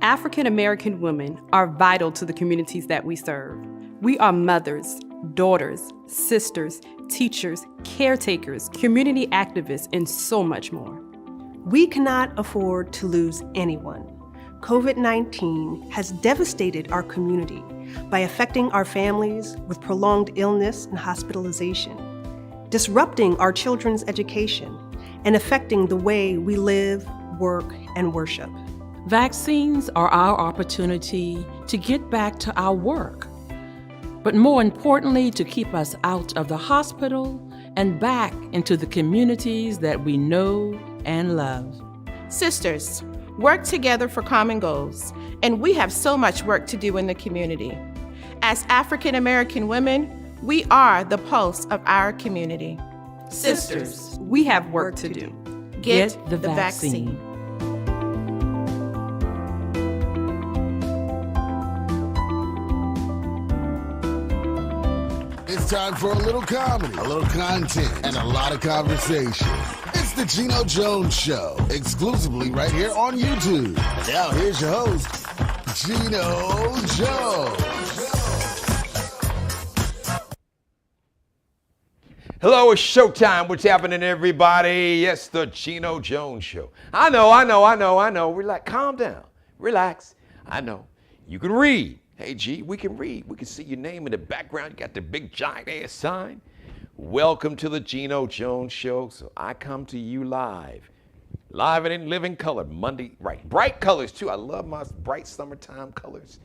African American women are vital to the communities that we serve. We are mothers, daughters, sisters, teachers, caretakers, community activists, and so much more. We cannot afford to lose anyone. COVID-19 has devastated our community by affecting our families with prolonged illness and hospitalization, disrupting our children's education, and affecting the way we live, work, and worship. Vaccines are our opportunity to get back to our work, but more importantly, to keep us out of the hospital and back into the communities that we know and love. Sisters, work together for common goals, and we have so much work to do in the community. As African American women, we are the pulse of our community. Sisters, we have work to do. Get the vaccine. It's time for a little comedy, a little content, and a lot of conversation. It's the Geno Jones Show, exclusively right here on YouTube. Now here's your host, Geno Jones. Hello, it's showtime. What's happening, everybody? Yes, the Geno Jones Show. I know. Relax, calm down, relax. I know. You can read. Hey, G, we can read. We can see your name in the background. You got the big giant ass sign. Welcome to the Geno Jones Show. So I come to you live and in living color. Monday, right, bright colors too. I love my bright summertime colors.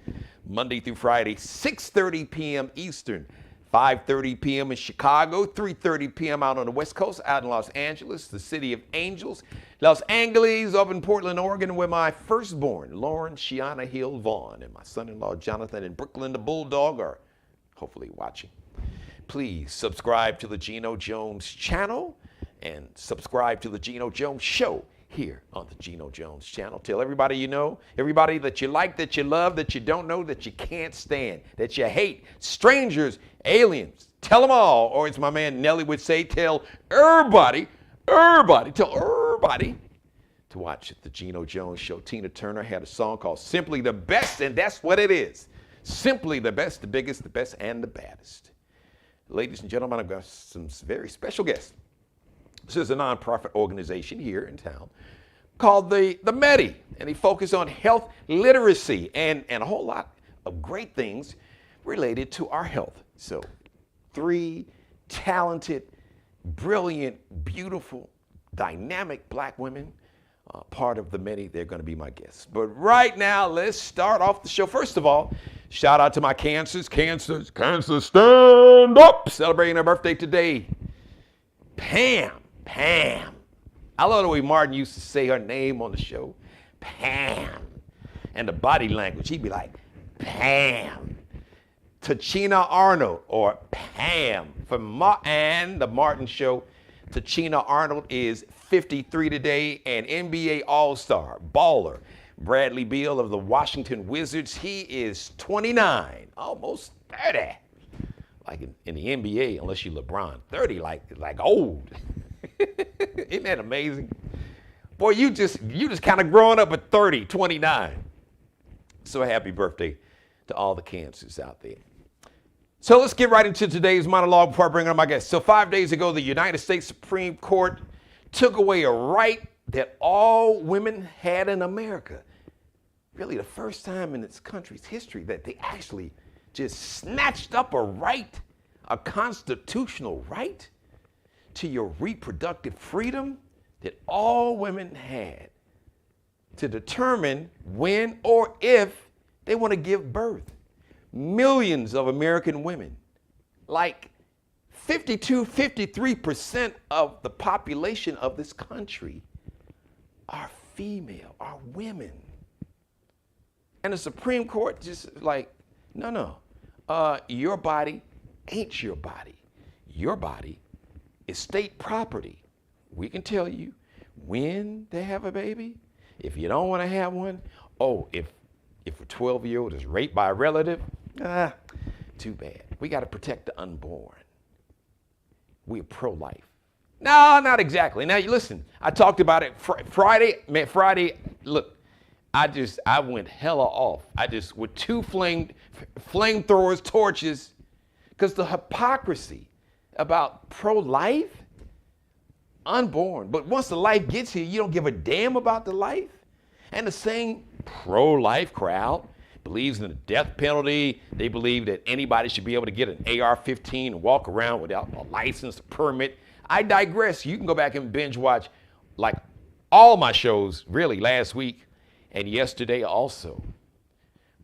Monday through Friday, 6:30 p.m. Eastern, 5:30 p.m. in Chicago, 3:30 p.m. out on the West Coast, out in Los Angeles, the city of angels. Los Angeles, up in Portland, Oregon, where my firstborn, Lauren Shiana Hill Vaughn, and my son-in-law, Jonathan, in Brooklyn, the Bulldog, are hopefully watching. Please subscribe to the Geno Jones channel and subscribe to the Geno Jones Show here on the Geno Jones channel. Tell everybody you know, everybody that you like, that you love, that you don't know, that you can't stand, that you hate, strangers, aliens. Tell them all, or as my man Nelly would say, tell everybody to watch the Geno Jones Show. Tina Turner had a song called Simply the Best, and that's what it is. Simply the best, the biggest, the best, and the baddest. Ladies and gentlemen, I've got some very special guests. This is a nonprofit organization here in town called the MEDI, and they focus on health literacy and a whole lot of great things related to our health. So 3 talented, brilliant, beautiful, dynamic black women, part of the MEDI. They're going to be my guests. But right now, let's start off the show. First of all, shout out to my cancers, stand up, celebrating their birthday today. Pam. I love the way Martin used to say her name on the show, Pam. And the body language, he'd be like, Pam. Tachina Arnold, or Pam, and the Martin Show. Tachina Arnold is 53 today, and NBA All-Star, baller. Bradley Beal of the Washington Wizards, he is 29, almost 30. Like in the NBA, unless you're LeBron, 30 like old. Isn't that amazing? Boy, you just kind of growing up at 30, 29. So happy birthday to all the cancers out there. So let's get right into today's monologue before I bring on my guest. So 5 days ago, the United States Supreme Court took away a right that all women had in America. Really the first time in its country's history that they actually just snatched up a right, a constitutional right to your reproductive freedom that all women had to determine when or if they want to give birth. Millions of American women, like 53% of the population of this country, are female, are women. And the Supreme Court just like, no, your body ain't your body. Your body is state property. We can tell you when they have a baby. If you don't want to have one, if a 12-year-old is raped by a relative, too bad. We got to protect the unborn. We're pro-life. No, not exactly. Now, listen, I talked about it Friday. Man, Friday, look, I went hella off. I just, with two flamethrowers, torches, because the hypocrisy about pro-life, unborn. But once the life gets here, you don't give a damn about the life. And the same pro-life crowd believes in the death penalty. They believe that anybody should be able to get an AR-15 and walk around without a license, a permit. I digress. You can go back and binge watch like all my shows really last week and yesterday also.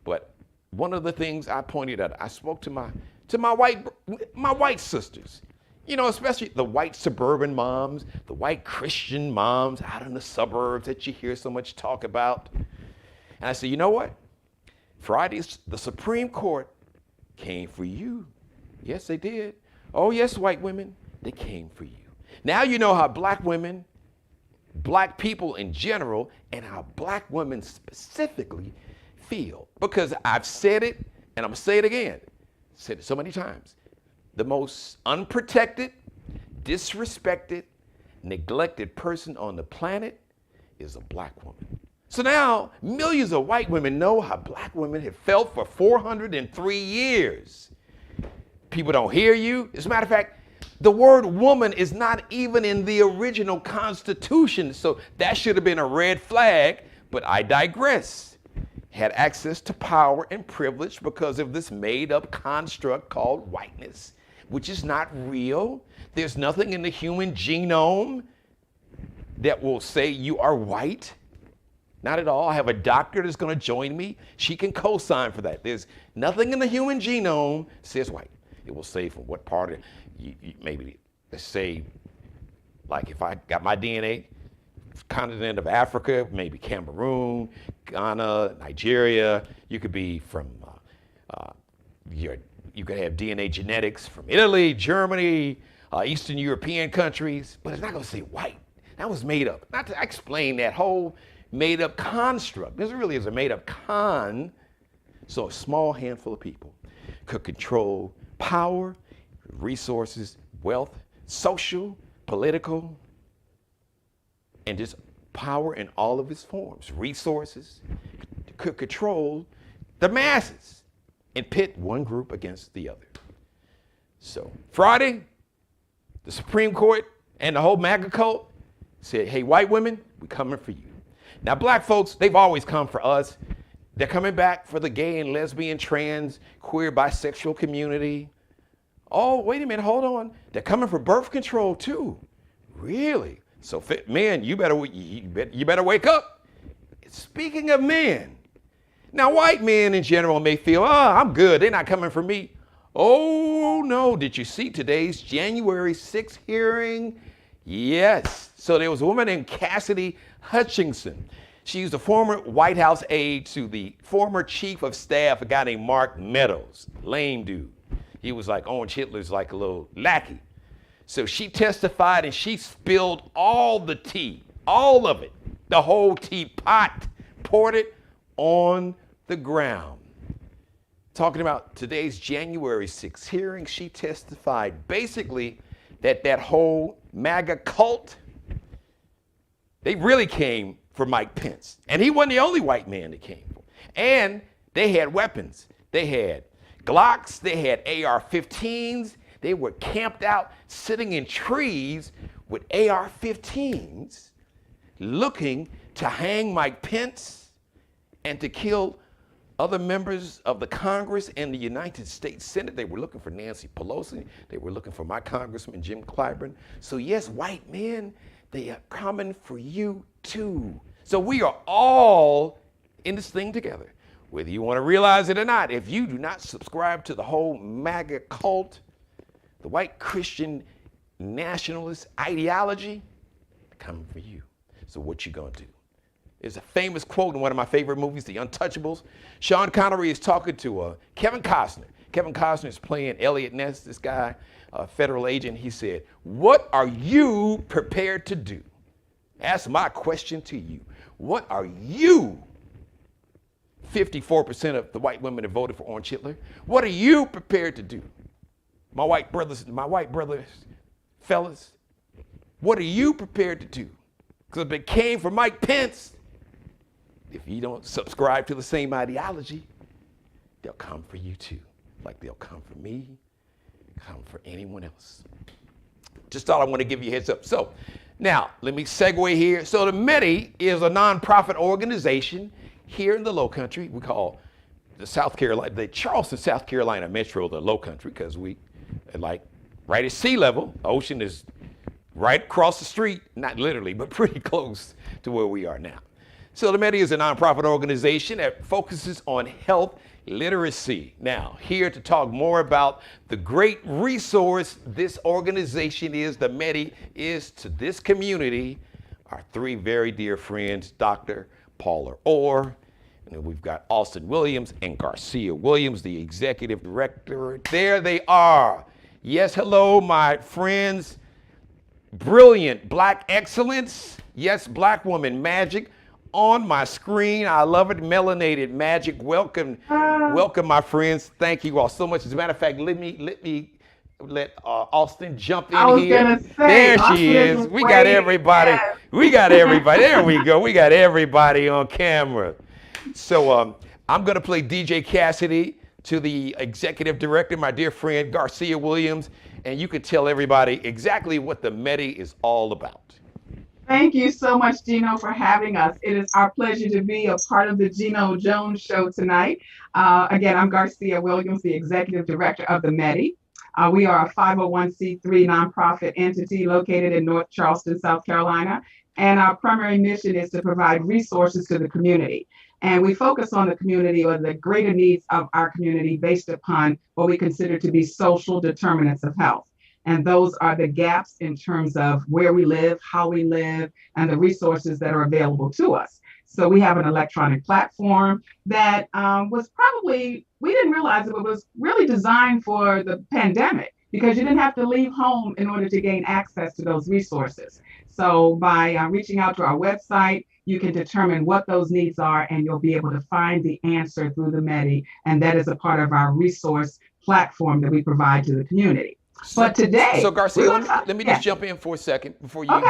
But one of the things I pointed out, I spoke to my white sisters, you know, especially the white suburban moms, the white Christian moms out in the suburbs that you hear so much talk about. And I said, you know what? Friday, the Supreme Court came for you. Yes, they did. Oh, yes, white women, they came for you. Now you know how black women, black people in general, and how black women specifically feel. Because I've said it, and I'm gonna say it again. Said it so many times. The most unprotected, disrespected, neglected person on the planet is a black woman. So now millions of white women know how black women have felt for 403 years. People don't hear you. As a matter of fact, the word woman is not even in the original Constitution, so that should have been a red flag, but I digress. Had access to power and privilege because of this made-up construct called whiteness, which is not real. There's nothing in the human genome that will say you are white. Not at all. I have a doctor that's going to join me. She can co-sign for that. There's nothing in the human genome that says white. It will say from what part of maybe, let's say, like if I got my DNA, continent of Africa, maybe Cameroon, Ghana, Nigeria. You could be from, you could have DNA genetics from Italy, Germany, Eastern European countries, but it's not going to say white. That was made up. Not to explain that whole made up construct. This really is a made up so a small handful of people could control power, resources, wealth, social, political, and just power in all of its forms. Resources could control the masses and pit one group against the other. So Friday, the Supreme Court and the whole MAGA cult said, hey, white women, we're coming for you. Now, black folks, they've always come for us. They're coming back for the gay and lesbian, trans, queer, bisexual community. Oh, wait a minute, hold on. They're coming for birth control too. Really? So men, you better wake up. Speaking of men, now white men in general may feel, I'm good, they're not coming for me. Oh no, did you see today's January 6th hearing? Yes. So there was a woman named Cassidy Hutchinson. She's the former White House aide to the former chief of staff, a guy named Mark Meadows, lame dude. He was like Orange Hitler's like a little lackey. So she testified and she spilled all the tea, all of it, the whole teapot, poured it on the ground. Talking about today's January 6th hearing, she testified basically that whole MAGA cult, they really came for Mike Pence. And he wasn't the only white man that came for him. And they had weapons. They had Glocks, they had AR-15s. They were camped out, sitting in trees with AR-15s, looking to hang Mike Pence and to kill other members of the Congress and the United States Senate. They were looking for Nancy Pelosi. They were looking for my Congressman, Jim Clyburn. So yes, white men, they are coming for you too. So we are all in this thing together, whether you want to realize it or not. If you do not subscribe to the whole MAGA cult, the white Christian nationalist ideology, coming for you. So what you gonna do? There's a famous quote in one of my favorite movies, The Untouchables. Sean Connery is talking to Kevin Costner. Kevin Costner is playing Elliot Ness, this guy, a federal agent. He said, what are you prepared to do? That's my question to you. What are you, 54% of the white women that voted for Orange Hitler, what are you prepared to do? My white brothers, fellas, what are you prepared to do? Because if it came for Mike Pence, if you don't subscribe to the same ideology, they'll come for you too. Like they'll come for me, come for anyone else. Just thought I want to give you a heads up. So now let me segue here. So the MEDI is a nonprofit organization here in the Low Country. We call the Charleston, South Carolina Metro the Low Country because we are like right at sea level. The ocean is right across the street, not literally, but pretty close to where we are now. So the MEDI is a nonprofit organization that focuses on health literacy. Now, here to talk more about the great resource this organization is, the MEDI is to this community, our three very dear friends, Dr. Paula Orr, and we've got Austin Williams and Garcia Williams, the executive director. There they are. Yes, hello, my friends. Brilliant Black excellence. Yes, Black woman magic on my screen. I love it. Melanated magic. Welcome, my friends. Thank you all so much. As a matter of fact, let Austin jump in here. Gonna say, there Austin she is. We got everybody. Yes. We got everybody. There we go. We got everybody on camera. So I'm gonna play DJ Cassidy to the executive director, my dear friend Garcia Williams, and you can tell everybody exactly what the MEDI is all about. Thank you so much, Geno, for having us. It is our pleasure to be a part of the Geno Jones Show tonight. Again, I'm Garcia Williams, the executive director of the MEDI. We are a 501c3 nonprofit entity located in North Charleston, South Carolina, and our primary mission is to provide resources to the community. And we focus on the community or the greater needs of our community based upon what we consider to be social determinants of health. And those are the gaps in terms of where we live, how we live, and the resources that are available to us. So we have an electronic platform that was probably, we didn't realize it, but was really designed for the pandemic because you didn't have to leave home in order to gain access to those resources. So by reaching out to our website, you can determine what those needs are and you'll be able to find the answer through the MEDI. And that is a part of our resource platform that we provide to the community. But today, so Garcia, let me just jump in for a second before you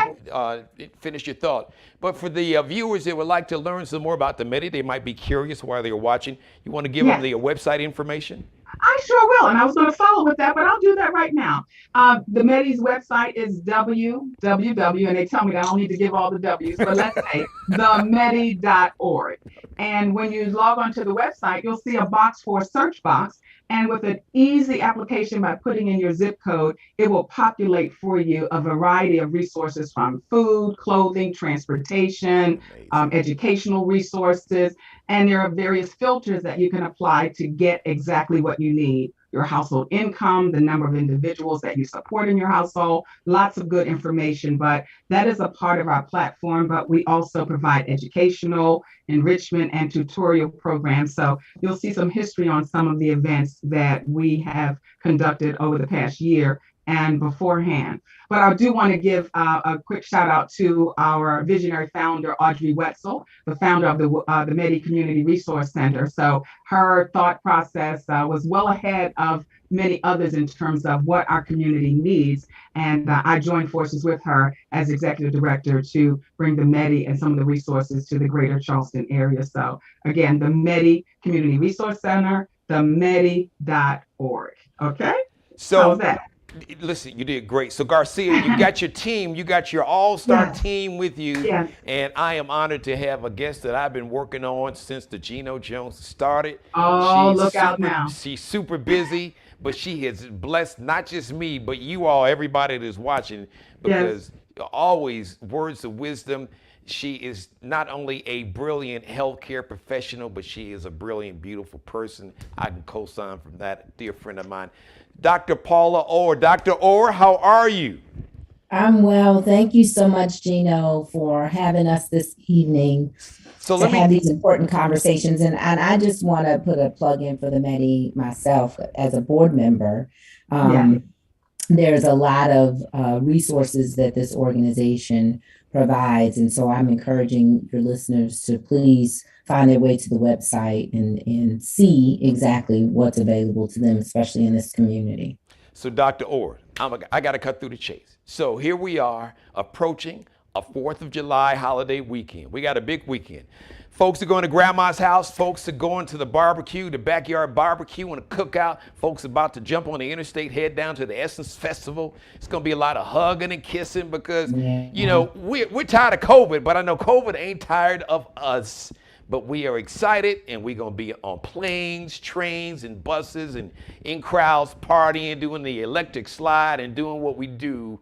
finish your thought. But for the viewers that would like to learn some more about the MEDI, they might be curious while they're watching. You want to give them the website information? I sure will, and I was going to follow with that, but I'll do that right now. The MEDI's website is www, and they tell me that I don't need to give all the W's, but let's say themedi.org. And when you log onto the website, you'll see a box for a search box. And with an easy application by putting in your zip code, it will populate for you a variety of resources from food, clothing, transportation, educational resources. And there are various filters that you can apply to get exactly what you need. Your household income, the number of individuals that you support in your household, lots of good information, but that is a part of our platform. But we also provide educational, enrichment, and tutorial programs. So you'll see some history on some of the events that we have conducted over the past year and beforehand. But I do want to give a quick shout out to our visionary founder, Audrey Wetzel, the founder of the MEDI Community Resource Center. So her thought process was well ahead of many others in terms of what our community needs. And I joined forces with her as executive director to bring the MEDI and some of the resources to the greater Charleston area. So again, the MEDI Community Resource Center, themedi.org. Okay? So how's that? Listen, you did great. So Garcia, you got your team, you got your all-star team with you. Yes. And I am honored to have a guest that I've been working on since the Geno Jones started. Oh, look out now. She's super busy, but she has blessed not just me, but you all, everybody that's watching, because always words of wisdom. She is not only a brilliant healthcare professional, but she is a brilliant, beautiful person. I can co-sign from that, dear friend of mine. Dr. Paula Orr. Dr. Orr, how are you? I'm well. Thank you so much, Geno, for having us this evening to have these important conversations. And I just want to put a plug in for the MEDI myself as a board member. There's a lot of resources that this organization provides. And so I'm encouraging your listeners to please find their way to the website and see exactly what's available to them, especially in this community. So Dr. Orr, I got to cut through the chase. So here we are approaching a 4th of July holiday weekend. We got a big weekend. Folks are going to grandma's house. Folks are going to the barbecue, the backyard barbecue and a cookout. Folks about to jump on the interstate, head down to the Essence Festival. It's going to be a lot of hugging and kissing because, you know, we're tired of COVID, but I know COVID ain't tired of us. But we are excited, and we're going to be on planes, trains, and buses, and in crowds partying, doing the electric slide, and doing what we do.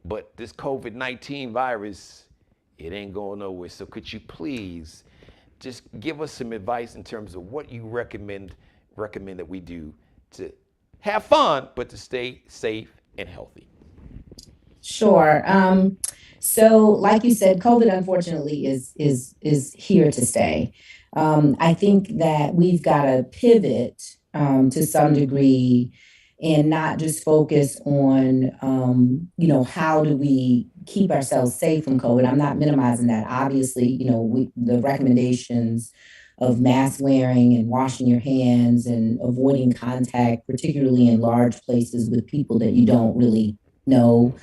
But this COVID-19 virus, it ain't going nowhere. So could you please just give us some advice in terms of what you recommend that we do to have fun, but to stay safe and healthy? Sure. So like you said, COVID unfortunately is here to stay. I think that we've got to pivot to some degree and not just focus on, how do we keep ourselves safe from COVID. I'm not minimizing that. Obviously, the recommendations of mask wearing and washing your hands and avoiding contact, particularly in large places with people that you don't really know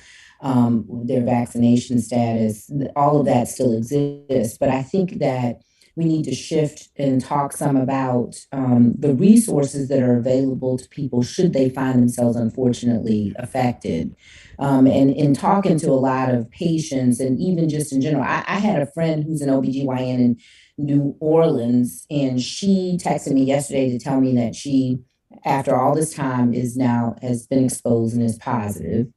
their vaccination status, all of that still exists. But I think that we need to shift and talk some about the resources that are available to people should they find themselves unfortunately affected. And in talking to a lot of patients, and even just in general, I had a friend who's an OBGYN in New Orleans, and she texted me yesterday to tell me that she, after all this time, has been exposed and is positive.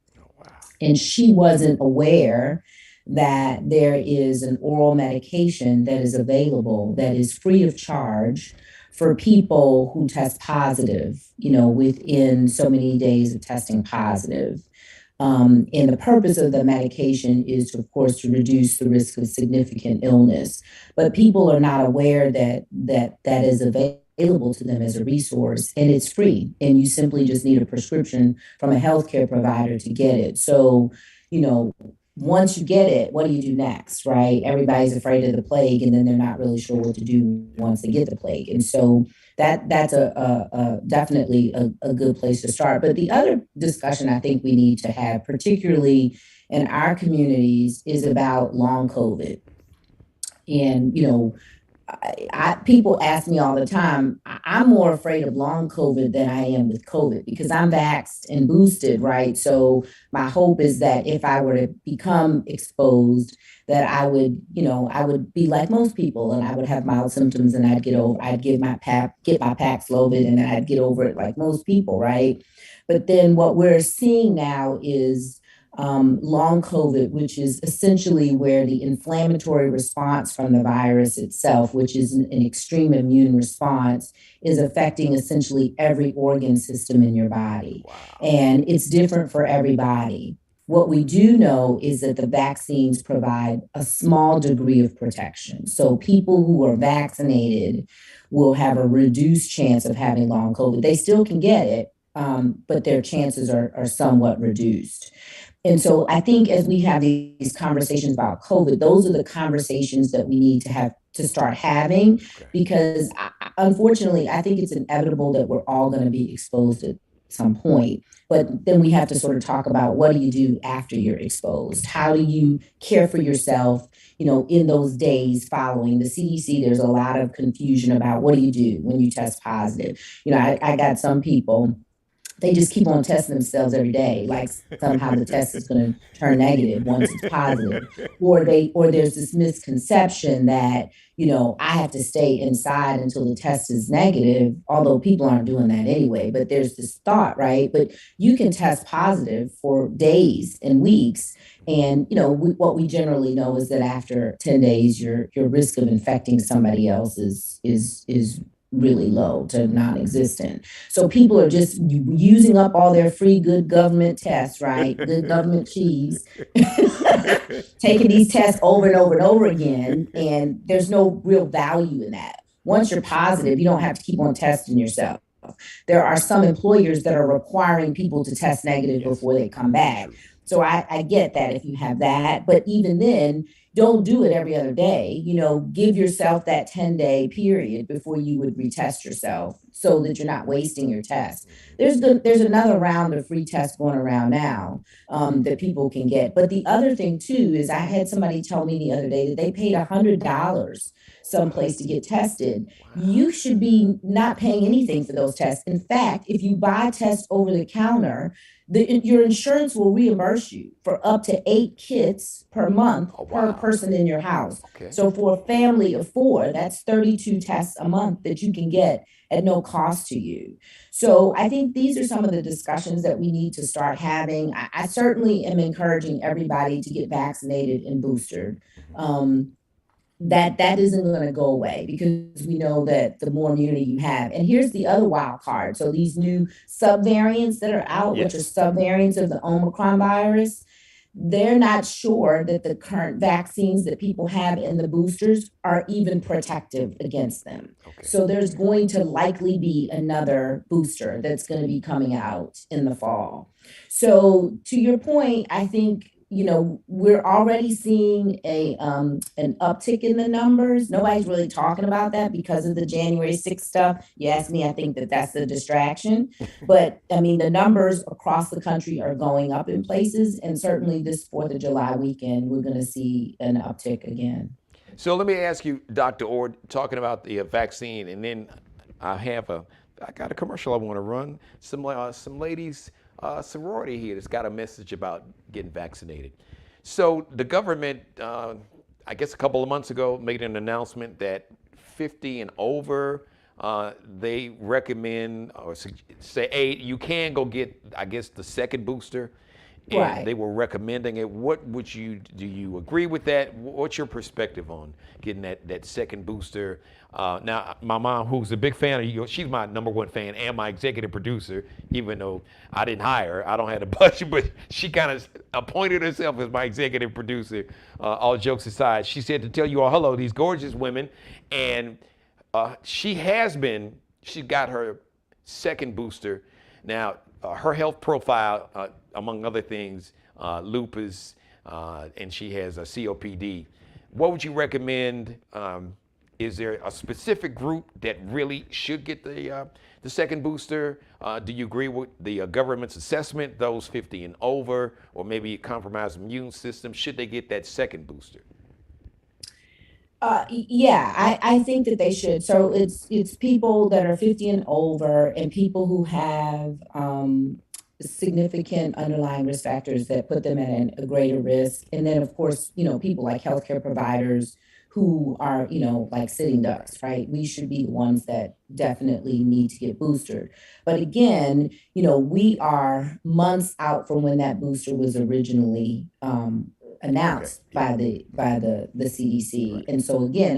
And she wasn't aware that there is an oral medication that is available that is free of charge for people who test positive, within so many days of testing positive. And the purpose of the medication is, of course, to reduce the risk of significant illness. But people are not aware that is available to them as a resource, and it's free. And you simply just need a prescription from a healthcare provider to get it. So, once you get it, what do you do next, right? Everybody's afraid of the plague, and then they're not really sure what to do once they get the plague. And so that's definitely a good place to start. But the other discussion I think we need to have, particularly in our communities, is about long COVID. And, people ask me all the time, I'm more afraid of long COVID than I am with COVID because I'm vaxxed and boosted, right? So my hope is that if I were to become exposed, that I would be like most people, and I would have mild symptoms, and I'd get my Paxlovid, and then I'd get over it like most people, right? But then what we're seeing now is long COVID, which is essentially where the inflammatory response from the virus itself, which is an extreme immune response, is affecting essentially every organ system in your body. Wow. And it's different for everybody. What we do know is that the vaccines provide a small degree of protection. So people who are vaccinated will have a reduced chance of having long COVID. They still can get it, but their chances are somewhat reduced. And so I think as we have these conversations about COVID, those are the conversations that we need to start having, because unfortunately, I think it's inevitable that we're all going to be exposed at some point. But then we have to sort of talk about, what do you do after you're exposed? How do you care for yourself, in those days following? The CDC, there's a lot of confusion about what do you do when you test positive. I got some people, they just keep on testing themselves every day, like somehow the test is going to turn negative once it's positive. Or there's this misconception that, I have to stay inside until the test is negative, although people aren't doing that anyway. But there's this thought, right? But you can test positive for days and weeks. And, what we generally know is that after 10 days, your risk of infecting somebody else is really low to non-existent. So people are just using up all their free good government tests, right? Good government cheese, taking these tests over and over and over again. And there's no real value in that. Once you're positive, you don't have to keep on testing yourself. There are some employers that are requiring people to test negative before they come back. So I get that if you have that, but even then, don't do it every other day. Give yourself that 10-day period before you would retest yourself so that you're not wasting your test. There's another round of free tests going around now that people can get. But the other thing too is I had somebody tell me the other day that they paid $100 someplace to get tested. You should be not paying anything for those tests. In fact, if you buy tests over the counter, your insurance will reimburse you for up to 8 kits per month per person in your house. Okay. So for a family of 4, that's 32 tests a month that you can get at no cost to you. So I think these are some of the discussions that we need to start having. I certainly am encouraging everybody to get vaccinated and boosted. That isn't going to go away because we know that the more immunity you have. And here's the other wild card. So these new subvariants that are out, which are subvariants of the Omicron virus, they're not sure that the current vaccines that people have in the boosters are even protective against them. Okay. So there's going to likely be another booster that's going to be coming out in the fall. So to your point, I think we're already seeing an uptick in the numbers. Nobody's really talking about that because of the January 6th stuff. You ask me, I think that's a distraction. But I mean, the numbers across the country are going up in places. And certainly this 4th of July weekend, we're going to see an uptick again. So let me ask you, Dr. Ord, talking about the vaccine, and then I got a commercial I want to run. Some ladies, sorority here that's got a message about getting vaccinated. So the government, I guess a couple of months ago, made an announcement that 50 and over, they recommend or say, hey, you can go get, I guess, the second booster. And right. They were recommending it. Do you agree with that? What's your perspective on getting that second booster? Now, my mom, who's a big fan of you, she's my number one fan and my executive producer, even though I didn't hire her. I don't have the budget, but she kind of appointed herself as my executive producer. All jokes aside, she said to tell you all hello, these gorgeous women. And she got her second booster. Now, her health profile, among other things, lupus, and she has a COPD. What would you recommend? Is there a specific group that really should get the second booster? Do you agree with the government's assessment, those 50 and over, or maybe compromised immune system? Should they get that second booster? I think that they should. So it's people that are 50 and over and people who have significant underlying risk factors that put them at a greater risk. And then, of course, people like healthcare providers who are, like sitting ducks, right? We should be the ones that definitely need to get boosted. But again, we are months out from when that booster was originally announced by the CDC. Right. And so again,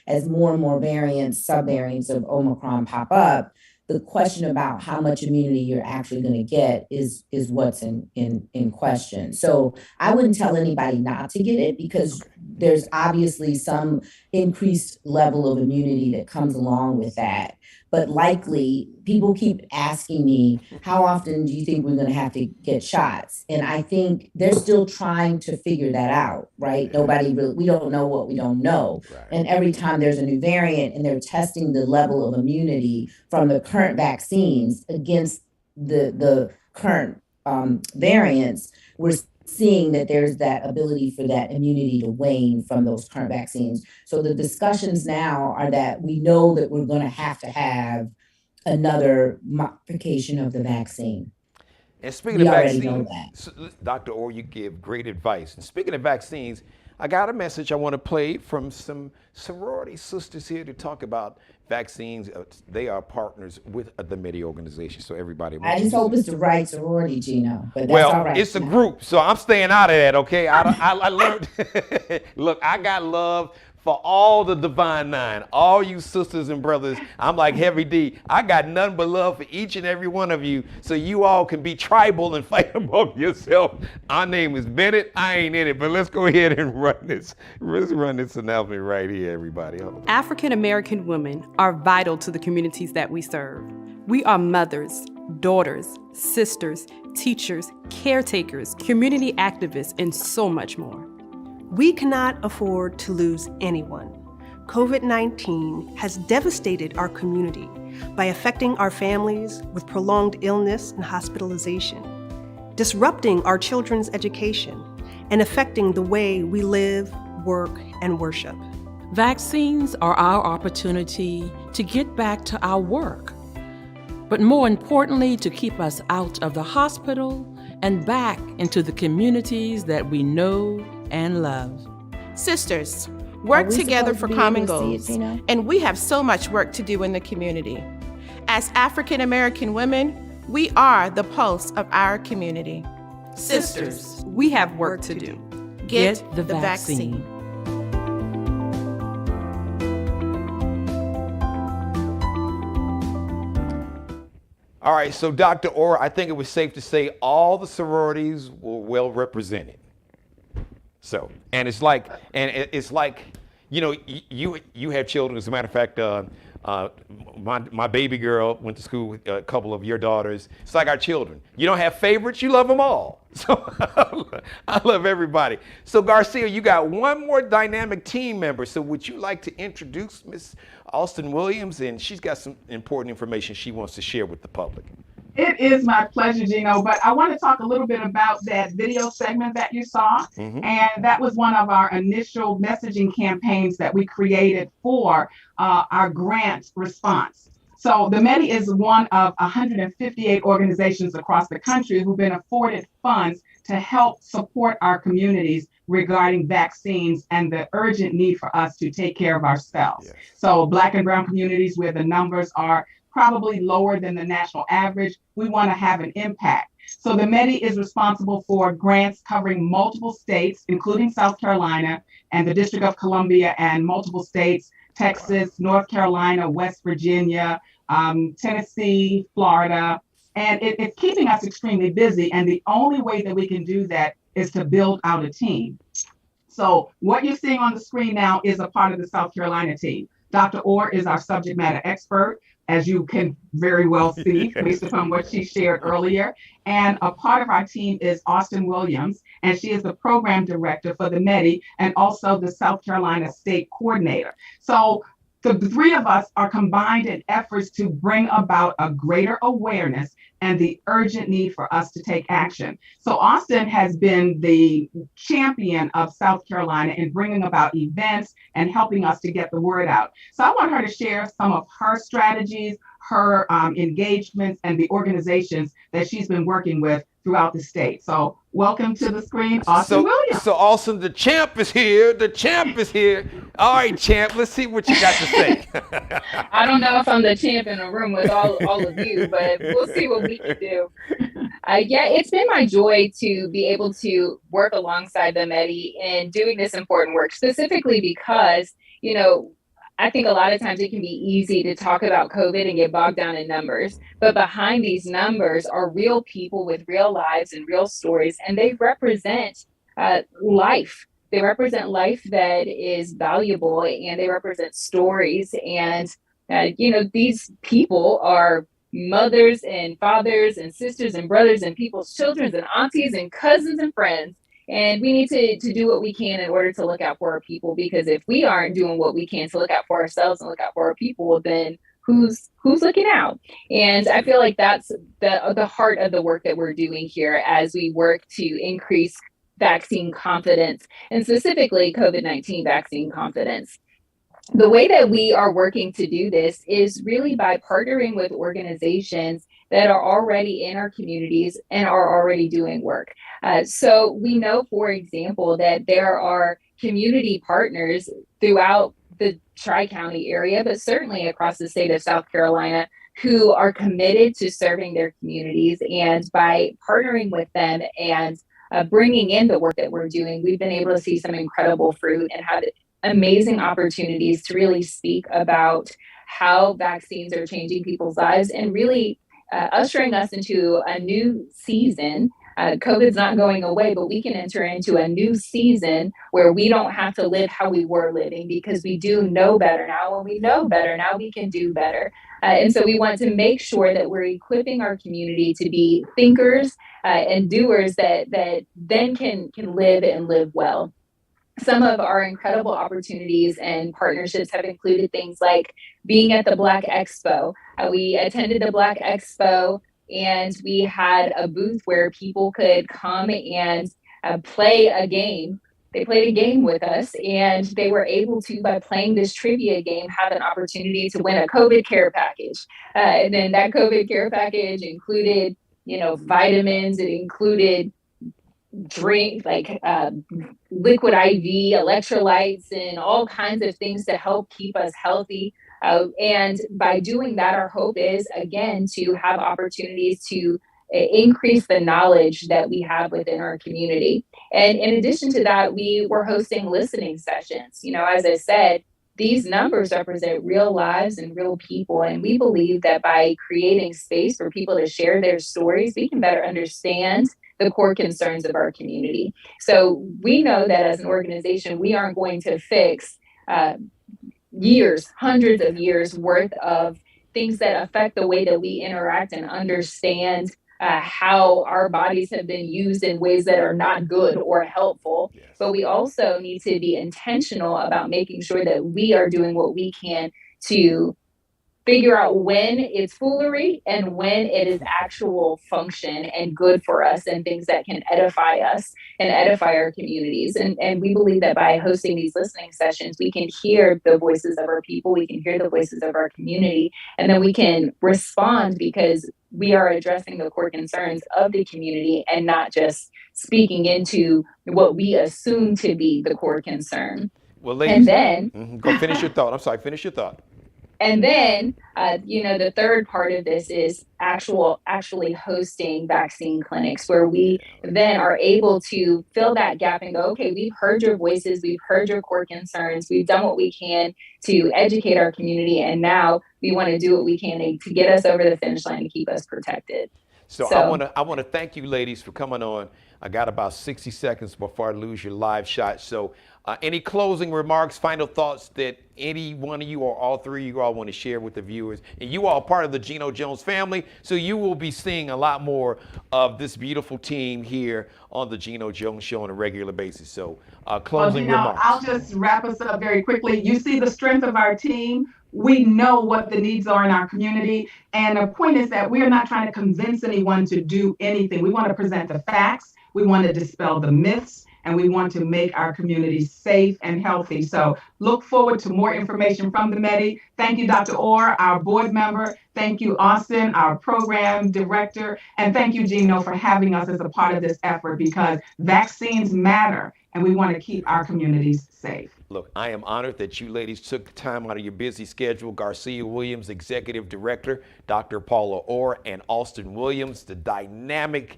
as more and more variants, subvariants of Omicron pop up, the question about how much immunity you're actually going to get is what's in question. So I wouldn't tell anybody not to get it because there's obviously some increased level of immunity that comes along with that. But likely, people keep asking me, how often do you think we're going to have to get shots? And I think they're still trying to figure that out, right? We don't know what we don't know. Right. And every time there's a new variant and they're testing the level of immunity from the current vaccines against the current variants, we're seeing that there's that ability for that immunity to wane from those current vaccines. So the discussions now are that we know that we're going to have another modification of the vaccine. And speaking of vaccines, Dr. Orr, you give great advice. And speaking of vaccines, I got a message I want to play from some sorority sisters here to talk about vaccines. They are partners with the MAGA organization, so everybody. I just hope it's the right sorority, Geno. But that's all right. It's a group, so I'm staying out of that. Okay, I learned. Look, I got love for all the Divine Nine, all you sisters and brothers. I'm like Heavy D. I got none but love for each and every one of you, so you all can be tribal and fight among yourself. Our name is Bennett. I ain't in it, but let's go ahead and run this. Let's run this announcement right here, everybody. African American women are vital to the communities that we serve. We are mothers, daughters, sisters, teachers, caretakers, community activists, and so much more. We cannot afford to lose anyone. COVID-19 has devastated our community by affecting our families with prolonged illness and hospitalization, disrupting our children's education, and affecting the way we live, work, and worship. Vaccines are our opportunity to get back to our work, but more importantly, to keep us out of the hospital and back into the communities that we know and love. Sisters, work together for common goals, and we have so much work to do in the community. As African American women, we are the pulse of our community. Sisters, we have work to do. Get the vaccine. All right, so Dr. Orr, I think it was safe to say all the sororities were well represented. So, and it's like, you know, you have children. As a matter of fact, my baby girl went to school with a couple of your daughters. It's like our children. You don't have favorites, you love them all. So I love everybody. So Garcia, you got one more dynamic team member. So would you like to introduce Miss Austin Williams? And she's got some important information she wants to share with the public. It is my pleasure, Geno, but I want to talk a little bit about that video segment that you saw. And that was one of our initial messaging campaigns that we created for our grant response. So the MEDI is one of 158 organizations across the country who've been afforded funds to help support our communities regarding vaccines and the urgent need for us to take care of ourselves. Yes. So Black and Brown communities where the numbers are probably lower than the national average, we want to have an impact. So the MEDI is responsible for grants covering multiple states, including South Carolina and the District of Columbia, and multiple states, Texas, North Carolina, West Virginia, Tennessee, Florida. And it's keeping us extremely busy. And the only way that we can do that is to build out a team. So what you're seeing on the screen now is a part of the South Carolina team. Dr. Orr is our subject matter expert, as you can very well see based upon what she shared earlier. And a part of our team is Austin Williams, and she is the program director for the MEDI and also the South Carolina State Coordinator. So the three of us are combined in efforts to bring about a greater awareness and the urgent need for us to take action. So Austin has been the champion of South Carolina in bringing about events and helping us to get the word out. So I want her to share some of her strategies, her engagements, and the organizations that she's been working with throughout the state. So welcome to the screen, Austin Williams. So Austin, the champ is here. The champ is here. All right, champ, let's see what you got to say. I don't know if I'm the champ in a room with all of you, but we'll see what we can do. Yeah, it's been my joy to be able to work alongside the MEDI in doing this important work, specifically because, you know, I think a lot of times it can be easy to talk about COVID and get bogged down in numbers, but behind these numbers are real people with real lives and real stories, and they represent life. They represent life that is valuable, and they represent stories. And, you know, these people are mothers and fathers and sisters and brothers and people's children and aunties and cousins and friends. And we need to do what we can in order to look out for our people, because if we aren't doing what we can to look out for ourselves and look out for our people, then who's looking out? And I feel like that's the heart of the work that we're doing here as we work to increase vaccine confidence, and specifically COVID-19 vaccine confidence. The way that we are working to do this is really by partnering with organizations that are already in our communities and are already doing work. So we know, for example, that there are community partners throughout the Tri-County area, but certainly across the state of South Carolina, who are committed to serving their communities. And by partnering with them and bringing in the work that we're doing, we've been able to see some incredible fruit and have amazing opportunities to really speak about how vaccines are changing people's lives and really ushering us into a new season. COVID's not going away, but we can enter into a new season where we don't have to live how we were living, because we do know better now. When we know better now, we can do better. And so we want to make sure that we're equipping our community to be thinkers and doers that then can live and live well. some of our incredible opportunities and partnerships have included things like being at the Black Expo. We attended the Black Expo and we had a booth where people could come and play a game. They played a game with us, and they were able to, by playing this trivia game, have an opportunity to win a COVID care package. And then that COVID care package included, vitamins. It included drink like liquid IV, electrolytes, and all kinds of things to help keep us healthy. And by doing that, our hope is, again, to have opportunities to increase the knowledge that we have within our community. And in addition to that, we were hosting listening sessions. As I said, these numbers represent real lives and real people. And we believe that by creating space for people to share their stories, we can better understand the core concerns of our community. So we know that as an organization, we aren't going to fix hundreds of years worth of things that affect the way that we interact and understand how our bodies have been used in ways that are not good or helpful. Yes. But we also need to be intentional about making sure that we are doing what we can to figure out when it's foolery and when it is actual function and good for us and things that can edify us and edify our communities. And we believe that by hosting these listening sessions, we can hear the voices of our people, we can hear the voices of our community, and then we can respond because we are addressing the core concerns of the community and not just speaking into what we assume to be the core concern. Well, ladies, and then go finish your thought. I'm sorry, finish your thought. And then, the third part of this is actually hosting vaccine clinics where we then are able to fill that gap and go, okay, we've heard your voices, we've heard your core concerns, we've done what we can to educate our community, and now we want to do what we can to get us over the finish line to keep us protected. So I want to thank you, ladies, for coming on. I got about 60 seconds before I lose your live shot. So any closing remarks, final thoughts that any one of you or all three of you all want to share with the viewers? And you all part of the Geno Jones family, so you will be seeing a lot more of this beautiful team here on the Geno Jones Show on a regular basis. So closing remarks. I'll just wrap us up very quickly. You see the strength of our team. We know what the needs are in our community. And the point is that we are not trying to convince anyone to do anything. We want to present the facts. We want to dispel the myths. And we want to make our community safe and healthy. So look forward to more information from the Medi. Thank you, Dr. Orr, our board member. Thank you, Austin, our program director. And thank you, Geno, for having us as a part of this effort, because vaccines matter and we want to keep our communities safe. Look, I am honored that you ladies took the time out of your busy schedule. Garcia Williams, Executive Director, Dr. Paula Orr, and Austin Williams, the dynamic,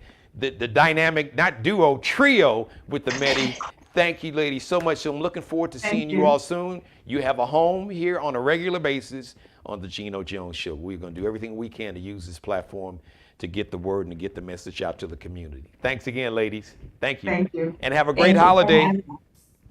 not duo, trio with the Medi. Thank you, ladies, so much. So I'm looking forward to seeing you all soon. You have a home here on a regular basis on the Geno Jones Show. We're going to do everything we can to use this platform to get the word and to get the message out to the community. Thanks again, ladies. Thank you. Thank you. And have a great holiday.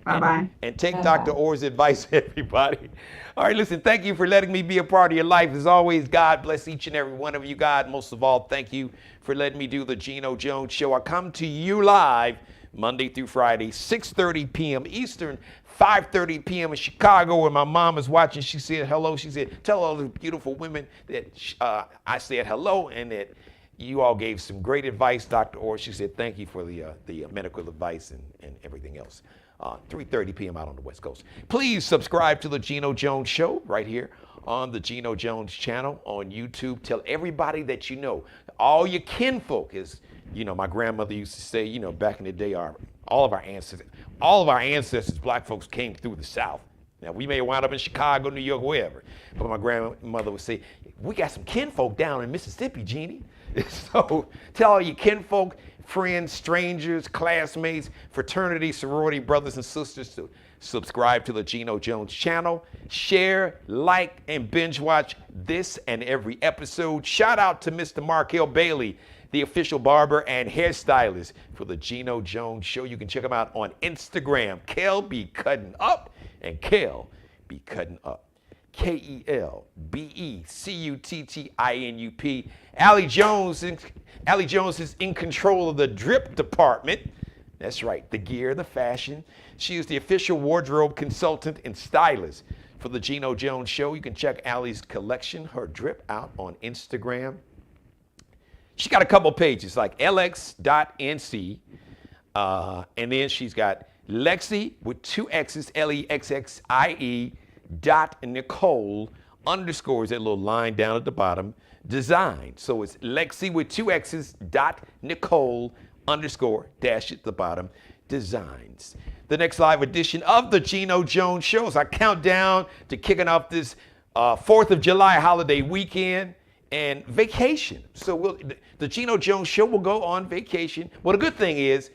Bye-bye. And take Dr. Orr's advice, everybody. All right, listen, thank you for letting me be a part of your life. As always, God bless each and every one of you. God, most of all, thank you for letting me do the Geno Jones Show. I come to you live Monday through Friday, 6:30 p.m. Eastern, 5:30 p.m. in Chicago, where my mom is watching. She said hello. She said, tell all the beautiful women that I said hello and that you all gave some great advice, Dr. Orr. She said thank you for the medical advice and everything else. 3:30 p.m. out on the West Coast. Please subscribe to the Geno Jones Show right here on the Geno Jones channel on YouTube. Tell everybody that you know, all your kinfolk. Is, my grandmother used to say, back in the day, all of our ancestors, black folks, came through the South. Now, we may wind up in Chicago, New York, wherever, but my grandmother would say, we got some kinfolk down in Mississippi, Jeannie. So tell all your kinfolk, friends, strangers, classmates, fraternity, sorority, brothers and sisters to subscribe to the Geno Jones channel. Share, like, and binge watch this and every episode. Shout out to Mr. Markel Bailey, the official barber and hairstylist for the Geno Jones Show. You can check him out on Instagram. Kel be cutting up, and Kel be cutting up. KELBECUTTINUP. Allie Jones is in control of the drip department. That's right, the gear, the fashion. She is the official wardrobe consultant and stylist for the Geno Jones Show. You can check Allie's collection, her drip, out on Instagram. She's got a couple pages like lx.nc, and then she's got Lexi with 2 X's, Lexxie, .Nicole, underscores that little line down at the bottom, design. So it's Lexi with 2 X's, .Nicole, underscore, dash at the bottom, designs. The next live edition of the Geno Jones Show as I count down to kicking off this 4th of July holiday weekend and vacation. So the Geno Jones Show will go on vacation. Well, the good thing is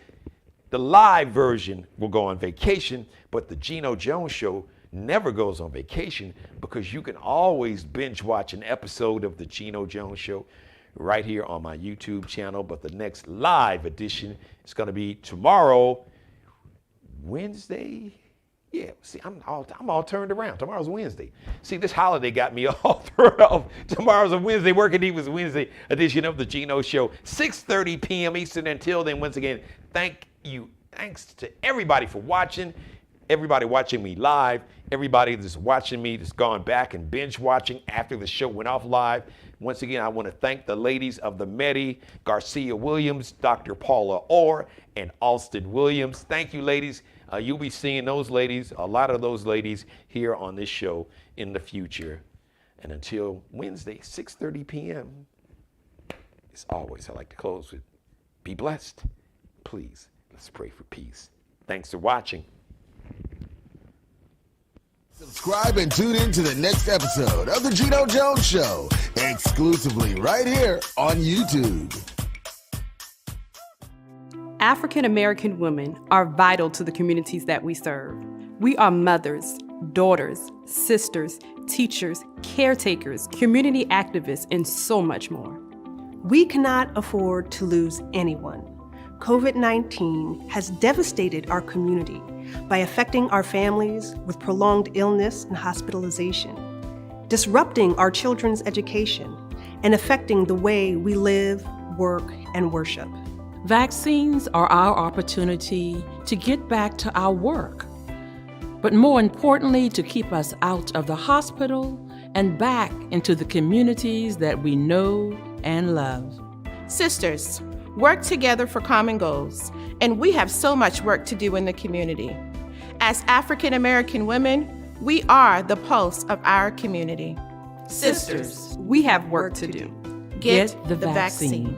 the live version will go on vacation, but the Geno Jones Show never goes on vacation because you can always binge watch an episode of the Geno Jones Show right here on my YouTube channel. But the next live edition is going to be tomorrow, Wednesday. Yeah, see, I'm all turned around. Tomorrow's Wednesday. See, this holiday got me all thrown off. Tomorrow's a Wednesday. Working Eve was Wednesday edition of the Geno Show, 6:30 p.m. Eastern. Until then, once again, thanks to everybody for watching. Everybody watching me live, everybody that's watching me that's gone back and binge watching after the show went off live. Once again, I want to thank the ladies of the Medi, Garcia Williams, Dr. Paula Orr, and Alston Williams. Thank you, ladies. You'll be seeing those ladies, a lot of those ladies, here on this show in the future. And until Wednesday, 6:30 p.m., as always, I like to close with, be blessed. Please, let's pray for peace. Thanks for watching. Subscribe and tune in to the next episode of the Geno Jones Show, exclusively right here on YouTube. African American women are vital to the communities that we serve. We are mothers, daughters, sisters, teachers, caretakers, community activists, and so much more. We cannot afford to lose anyone. COVID-19 has devastated our community by affecting our families with prolonged illness and hospitalization, disrupting our children's education, and affecting the way we live, work, and worship. Vaccines are our opportunity to get back to our work, but more importantly, to keep us out of the hospital and back into the communities that we know and love. Sisters, work together for common goals, and we have so much work to do in the community. As African American women, we are the pulse of our community. Sisters, we have work to do. Get the vaccine.